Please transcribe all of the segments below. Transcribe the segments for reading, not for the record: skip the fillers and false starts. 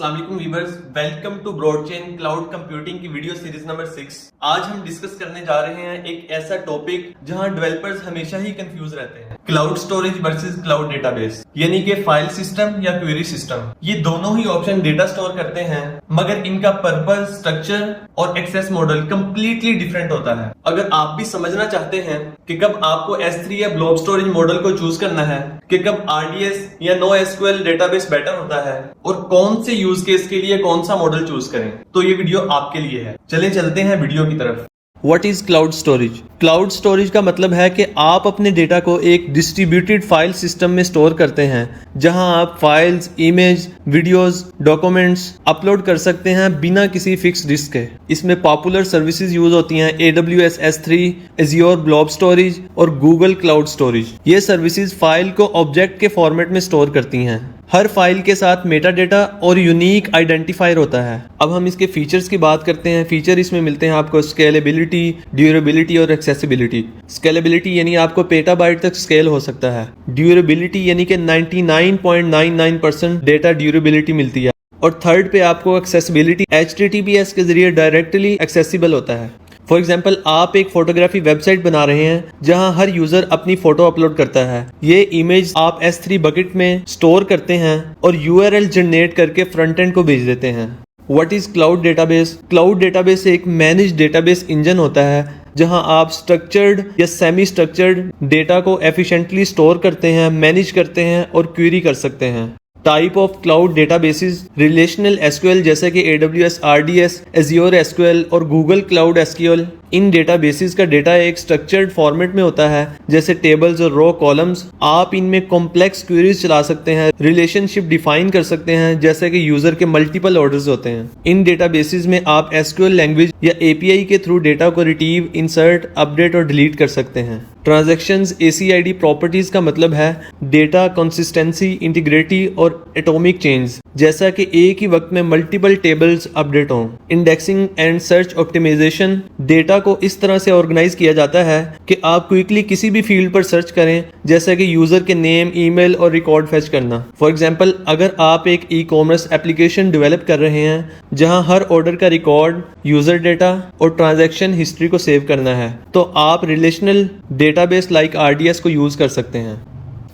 अस्सलाम वालेकुम viewers, welcome to ब्रॉडचेन क्लाउड कंप्यूटिंग की वीडियो सीरीज नंबर 6। आज हम डिस्कस करने जा रहे हैं एक ऐसा टॉपिक जहां डेवलपर्स हमेशा ही कंफ्यूज रहते हैं, cloud storage versus cloud database, यानी कि फाइल सिस्टम या क्वेरी सिस्टम। ये दोनों ही ऑप्शन डेटा स्टोर करते हैं, मगर इनका पर्पस, स्ट्रक्चर और एक्सेस मॉडल कंप्लीटली डिफरेंट होता है। अगर आप भी समझना चाहते हैं कि कब आपको S3 या ब्लॉब स्टोरेज मॉडल को चूज करना है, कि कब RDS या NoSQL डेटाबेस बेटर होता है और कौन से यूज केस के लिए कौन सा मॉडल चूज करें, तो ये वीडियो आपके लिए है। चले चलते हैं वीडियो की तरफ। What is cloud storage? Cloud storage का मतलब है कि आप अपने डेटा को एक डिस्ट्रीब्यूटेड फाइल सिस्टम में स्टोर करते हैं, जहां आप files, image, videos, documents upload कर सकते हैं बिना किसी फिक्स डिस्क के। इसमें पॉपुलर सर्विसेज यूज होती हैं AWS S3, Azure blob storage और गूगल क्लाउड स्टोरेज। ये सर्विसेज फाइल को ऑब्जेक्ट के फॉर्मेट में स्टोर करती हैं। हर फाइल के साथ मेटा डेटा और यूनिक आइडेंटिफायर होता है। अब हम इसके फीचर्स की बात करते हैं। फीचर इसमें मिलते हैं आपको स्केलेबिलिटी, ड्यूरेबिलिटी और एक्सेसिबिलिटी। स्केलेबिलिटी यानी आपको पेटाबाइट तक स्केल हो सकता है। ड्यूरेबिलिटी यानी कि 99.99% डेटा ड्यूरेबिलिटी मिलती है। और थर्ड पे आपको एक्सेसिबिलिटी, HTTPS के जरिए डायरेक्टली एक्सेसिबल होता है। फॉर एग्जाम्पल, आप एक फोटोग्राफी वेबसाइट बना रहे हैं जहां हर यूजर अपनी फोटो अपलोड करता है। ये इमेज आप S3 बकेट में स्टोर करते हैं और URL जनरेट करके फ्रंट एंड को भेज देते हैं। What is cloud database? Cloud database एक मैनेज डेटाबेस इंजन होता है जहां आप स्ट्रक्चर्ड या सेमी स्ट्रक्चर्ड डेटा को एफिशिएंटली स्टोर करते हैं, मैनेज करते हैं और क्वेरी कर सकते हैं। Type of cloud databases, relational SQL जैसे कि AWS RDS, Azure SQL और गूगल क्लाउड SQL। इन डेटाबेसेस का डेटा एक स्ट्रक्चर्ड फॉर्मेट में होता है, जैसे टेबल्स और रो कॉलम्स। आप इनमें कॉम्प्लेक्स क्वेरीज चला सकते हैं, रिलेशनशिप डिफाइन कर सकते हैं, जैसे कि यूजर के मल्टीपल ऑर्डर्स होते हैं। इन डेटाबेसेस में आप SQL लैंग्वेज या API के थ्रू डेटा को रिट्रीव, इंसर्ट, अपडेट और डिलीट कर सकते हैं। ट्रांजैक्शंस ACID प्रॉपर्टीज का मतलब है डेटा कंसिस्टेंसी, इंटीग्रिटी और एटॉमिक चेंज, जैसा कि एक ही वक्त में मल्टीपल टेबल्स अपडेट हों। Indexing and search optimisation, data को इस तरह से ऑर्गेनाइज किया जाता है कि आप क्विकली किसी भी फील्ड पर सर्च करें, जैसा कि यूजर के नेम, ईमेल और रिकॉर्ड फेच करना। फॉर एग्जांपल, अगर आप एक ई-कॉमर्स एप्लीकेशन डेवलप कर रहे हैं जहां हर ऑर्डर का रिकॉर्ड, यूजर डेटा और ट्रांजैक्शन हिस्ट्री को सेव करना है, तो आप रिलेशनल डेटाबेस लाइक RDS को यूज कर सकते हैं।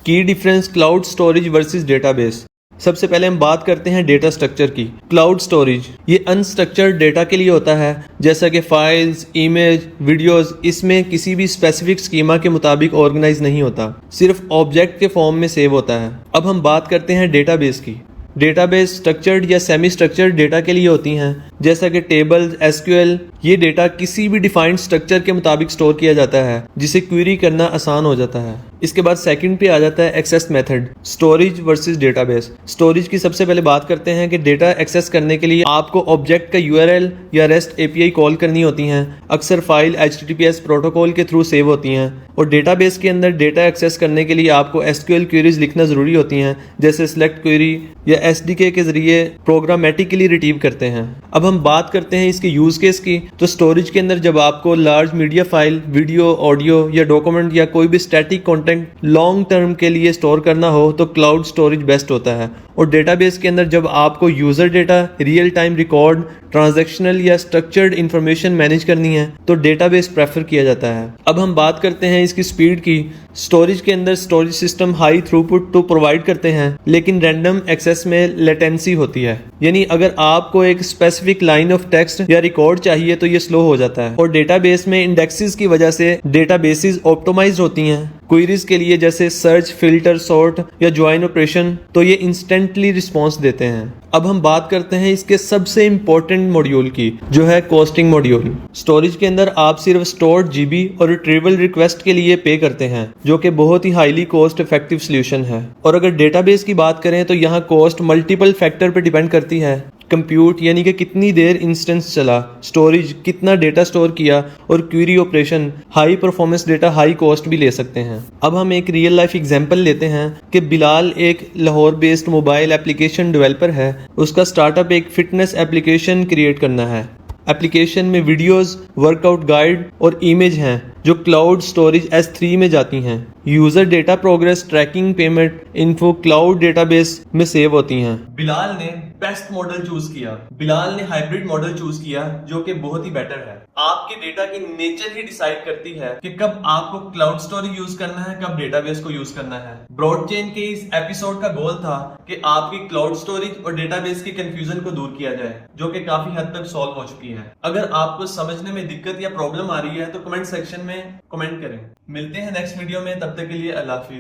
की difference cloud storage versus database. सबसे पहले हम बात करते हैं डेटा स्ट्रक्चर की। क्लाउड स्टोरेज ये अनस्ट्रक्चर्ड डेटा के लिए होता है, जैसा कि फाइल्स, इमेज, वीडियोस। इसमें किसी भी स्पेसिफिक स्कीमा के मुताबिक ऑर्गेनाइज नहीं होता, सिर्फ ऑब्जेक्ट के फॉर्म में सेव होता है। अब हम बात करते हैं डेटाबेस की। डेटाबेस स्ट्रक्चर्ड या सेमी स्ट्रक्चर्ड डेटा के लिए होती हैं, जैसा कि टेबल्स, SQL। ये डेटा किसी भी डिफाइंड स्ट्रक्चर के मुताबिक स्टोर किया जाता है, जिसे क्वेरी करना आसान हो जाता है। इसके बाद सेकंड पे आ जाता है access method, storage versus database. Storage की सबसे पहले बात करते हैं कि डेटा एक्सेस करने के लिए आपको ऑब्जेक्ट का URL या REST API कॉल करनी होती हैं। अक्सर फाइल HTTPS प्रोटोकॉल के थ्रू सेव होती हैं। और डेटाबेस के अंदर डेटा एक्सेस करने के लिए आपको SQL क्वेरीज लिखना जरूरी होती हैं, जैसे सेलेक्ट क्वेरी या SDK के जरिए प्रोग्रामेटिकली रिट्रीव करते हैं। अब हम बात करते हैं इसके यूज केस की। तो स्टोरेज के अंदर जब आपको large media file, video, audio या डॉक्यूमेंट या कोई भी स्टैटिक कंटेंट लॉन्ग टर्म के लिए स्टोर करना हो, तो क्लाउड स्टोरेज बेस्ट होता है। और डेटाबेस के अंदर जब आपको user data, real time record, transactional या स्ट्रक्चर्ड इंफॉर्मेशन मैनेज करनी है, तो डेटाबेस प्रेफर किया जाता है। अब हम बात करते हैं इसकी स्पीड की। स्टोरेज के अंदर स्टोरेज सिस्टम हाई थ्रूपुट तो प्रोवाइड करते हैं, लेकिन रैंडम एक्सेस में लेटेंसी होती है, यानी अगर आपको एक स्पेसिफिक लाइन ऑफ टेक्स्ट या रिकॉर्ड चाहिए तो ये स्लो हो जाता है। और डेटाबेस में इंडेक्सेस की वजह से डेटाबेसेस ऑप्टिमाइज्ड होती हैं क्वेरीज के लिए, जैसे सर्च, फिल्टर, सॉर्ट या ज्वाइन ऑपरेशन, तो ये इंस्टेंटली रिस्पॉन्स देते हैं। अब हम बात करते हैं इसके सबसे इंपॉर्टेंट मॉड्यूल की, जो है कोस्टिंग मॉड्यूल। स्टोरेज के अंदर आप सिर्फ स्टोर्ड GB और रिट्रीवल रिक्वेस्ट के लिए पे करते हैं, जो कि बहुत ही हाईली कॉस्ट इफेक्टिव सोल्यूशन है। और अगर डेटाबेस की बात करें तो यहाँ कॉस्ट मल्टीपल फैक्टर पे डिपेंड करती है। कंप्यूट यानी कि कितनी देर इंस्टेंस चला, स्टोरेज कितना डेटा स्टोर किया, और query operation, high performance data high cost भी ले सकते हैं। अब हम एक रियल लाइफ एग्जांपल लेते हैं कि बिलाल एक Lahore based mobile application developer है। उसका स्टार्टअप एक फिटनेस एप्लीकेशन क्रिएट करना है। एप्लीकेशन में वीडियोस, वर्कआउट गाइड और इमेज हैं जो क्लाउड स्टोरेज S3 में जाती हैं। User data progress tracking payment info cloud database में सेव होती हैं। बिलाल ने बेस्ट मॉडल चूज किया। बिलाल ने हाइब्रिड मॉडल चूज किया जो कि बहुत ही बेटर है। आपके डेटा की नेचर ही डिसाइड करती है कि कब आपको क्लाउड स्टोरेज यूज करना है, कब डेटाबेस को यूज करना है। ब्रॉडचेन के इस एपिसोड का गोल था कि आपकी क्लाउड स्टोरेज और डेटाबेस की कंफ्यूजन को दूर किया जाए, जो कि काफी हद तक सॉल्व हो चुकी है। अगर आपको समझने में दिक्कत या प्रॉब्लम आ रही है तो कमेंट सेक्शन में कमेंट करें। मिलते हैं नेक्स्ट वीडियो में, तब तक के लिए अल्लाह हाफिज।